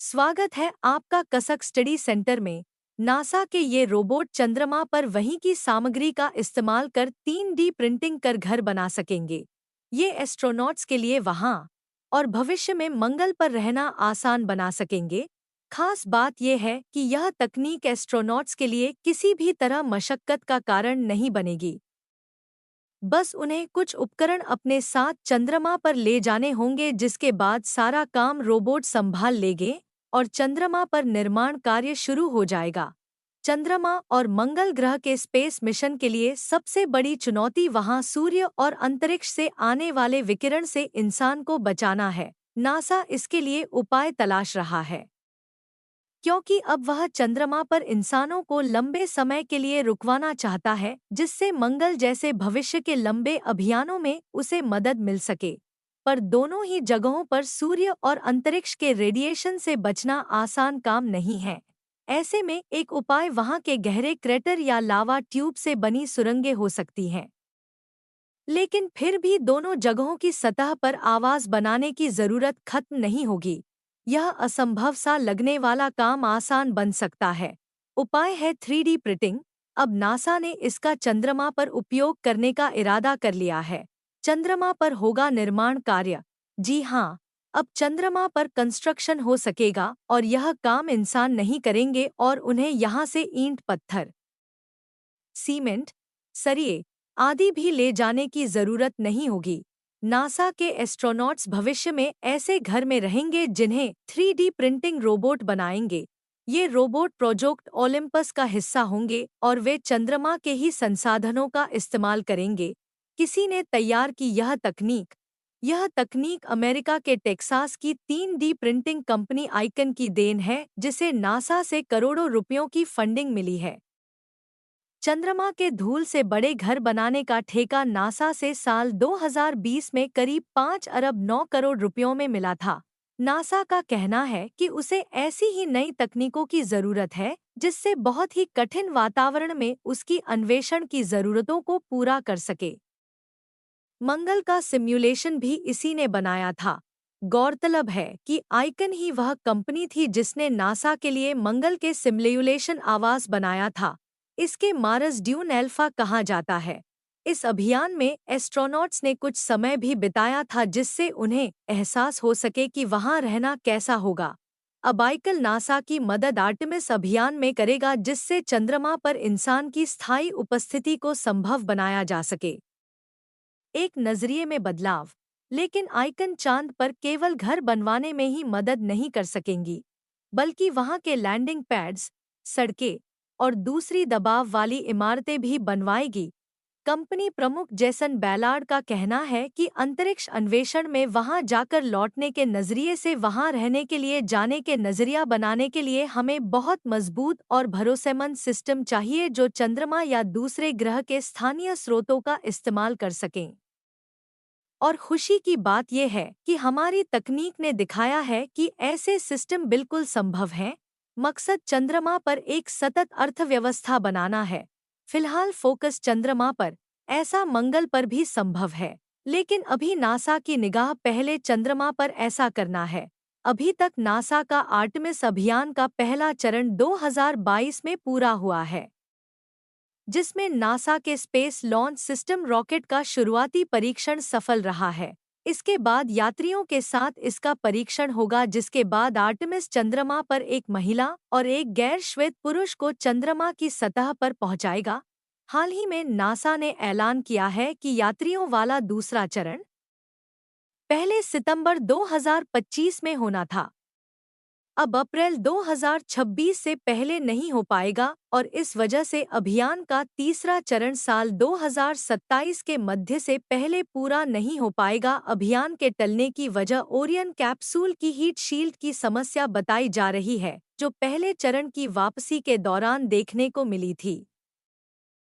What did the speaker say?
स्वागत है आपका कसक स्टडी सेंटर में। नासा के ये रोबोट चंद्रमा पर वहीं की सामग्री का इस्तेमाल कर 3D प्रिंटिंग कर घर बना सकेंगे। ये एस्ट्रोनॉट्स के लिए वहां और भविष्य में मंगल पर रहना आसान बना सकेंगे। खास बात यह है कि यह तकनीक एस्ट्रोनॉट्स के लिए किसी भी तरह मशक्कत का कारण नहीं बनेगी। बस उन्हें कुछ उपकरण अपने साथ चंद्रमा पर ले जाने होंगे, जिसके बाद सारा काम रोबोट संभाल लेंगे और चंद्रमा पर निर्माण कार्य शुरू हो जाएगा। चंद्रमा और मंगल ग्रह के स्पेस मिशन के लिए सबसे बड़ी चुनौती वहां सूर्य और अंतरिक्ष से आने वाले विकिरण से इंसान को बचाना है। नासा इसके लिए उपाय तलाश रहा है, क्योंकि अब वह चंद्रमा पर इंसानों को लंबे समय के लिए रुकवाना चाहता है, जिससे मंगल जैसे भविष्य के लंबे अभियानों में उसे मदद मिल सके। पर दोनों ही जगहों पर सूर्य और अंतरिक्ष के रेडिएशन से बचना आसान काम नहीं है। ऐसे में एक उपाय वहां के गहरे क्रेटर या लावा ट्यूब से बनी सुरंगें हो सकती हैं। लेकिन फिर भी दोनों जगहों की सतह पर आवाज बनाने की जरूरत खत्म नहीं होगी। यह असंभव सा लगने वाला काम आसान बन सकता है। उपाय है 3D प्रिंटिंग। अब नासा ने इसका चंद्रमा पर उपयोग करने का इरादा कर लिया है। चंद्रमा पर होगा निर्माण कार्य। जी हाँ, अब चंद्रमा पर कंस्ट्रक्शन हो सकेगा और यह काम इंसान नहीं करेंगे और उन्हें यहाँ से ईंट, पत्थर, सीमेंट, सरिये आदि भी ले जाने की जरूरत नहीं होगी। नासा के एस्ट्रोनॉट्स भविष्य में ऐसे घर में रहेंगे जिन्हें 3D प्रिंटिंग रोबोट बनाएंगे। ये रोबोट प्रोजेक्ट ओलंपस का हिस्सा होंगे और वे चंद्रमा के ही संसाधनों का इस्तेमाल करेंगे। किसी ने तैयार की यह तकनीक अमेरिका के टेक्सास की 3D प्रिंटिंग कंपनी आइकन की देन है, जिसे नासा से करोड़ों रुपयों की फंडिंग मिली है। चंद्रमा के धूल से बड़े घर बनाने का ठेका नासा से साल 2020 में करीब 5 अरब 9 करोड़ रुपयों में मिला था। नासा का कहना है कि उसे ऐसी ही नई तकनीकों की जरूरत है जिससे बहुत ही कठिन वातावरण में उसकी अन्वेषण की जरूरतों को पूरा कर सके। मंगल का सिम्युलेशन भी इसी ने बनाया था। गौरतलब है कि आइकन ही वह कंपनी थी जिसने नासा के लिए मंगल के सिम्युलेशन आवास बनाया था। इसके मार्स ड्यून एल्फा कहा जाता है। इस अभियान में एस्ट्रोनॉट्स ने कुछ समय भी बिताया था, जिससे उन्हें एहसास हो सके कि वहां रहना कैसा होगा। अब आइकल नासा की मदद आर्टेमिस अभियान में करेगा, जिससे चंद्रमा पर इंसान की स्थायी उपस्थिति को संभव बनाया जा सके। एक नजरिए में बदलाव। लेकिन आइकन चांद पर केवल घर बनवाने में ही मदद नहीं कर सकेंगी, बल्कि वहां के लैंडिंग पैड्स, सड़कें और दूसरी दबाव वाली इमारतें भी बनवाएगी। कंपनी प्रमुख जेसन बैलार्ड का कहना है कि अंतरिक्ष अन्वेषण में वहां जाकर लौटने के नजरिए से वहां रहने के लिए जाने के नजरिया बनाने के लिए हमें बहुत मजबूत और भरोसेमंद सिस्टम चाहिए, जो चंद्रमा या दूसरे ग्रह के स्थानीय स्रोतों का इस्तेमाल कर सकें। और खुशी की बात यह है कि हमारी तकनीक ने दिखाया है कि ऐसे सिस्टम बिल्कुल संभव हैं। मकसद चंद्रमा पर एक सतत अर्थव्यवस्था बनाना है। फिलहाल फोकस चंद्रमा पर, ऐसा मंगल पर भी संभव है, लेकिन अभी नासा की निगाह पहले चंद्रमा पर ऐसा करना है। अभी तक नासा का आर्टेमिस अभियान का पहला चरण 2022 में पूरा हुआ है, जिसमें नासा के स्पेस लॉन्च सिस्टम रॉकेट का शुरुआती परीक्षण सफल रहा है। इसके बाद यात्रियों के साथ इसका परीक्षण होगा, जिसके बाद आर्टेमिस चंद्रमा पर एक महिला और एक गैर श्वेत पुरुष को चंद्रमा की सतह पर पहुंचाएगा। हाल ही में नासा ने ऐलान किया है कि यात्रियों वाला दूसरा चरण पहले सितंबर 2025 में होना था। अब अप्रैल 2026 से पहले नहीं हो पाएगा और इस वजह से अभियान का तीसरा चरण साल 2027 के मध्य से पहले पूरा नहीं हो पाएगा। अभियान के टलने की वजह ओरियन कैप्सूल की हीट शील्ड की समस्या बताई जा रही है, जो पहले चरण की वापसी के दौरान देखने को मिली थी।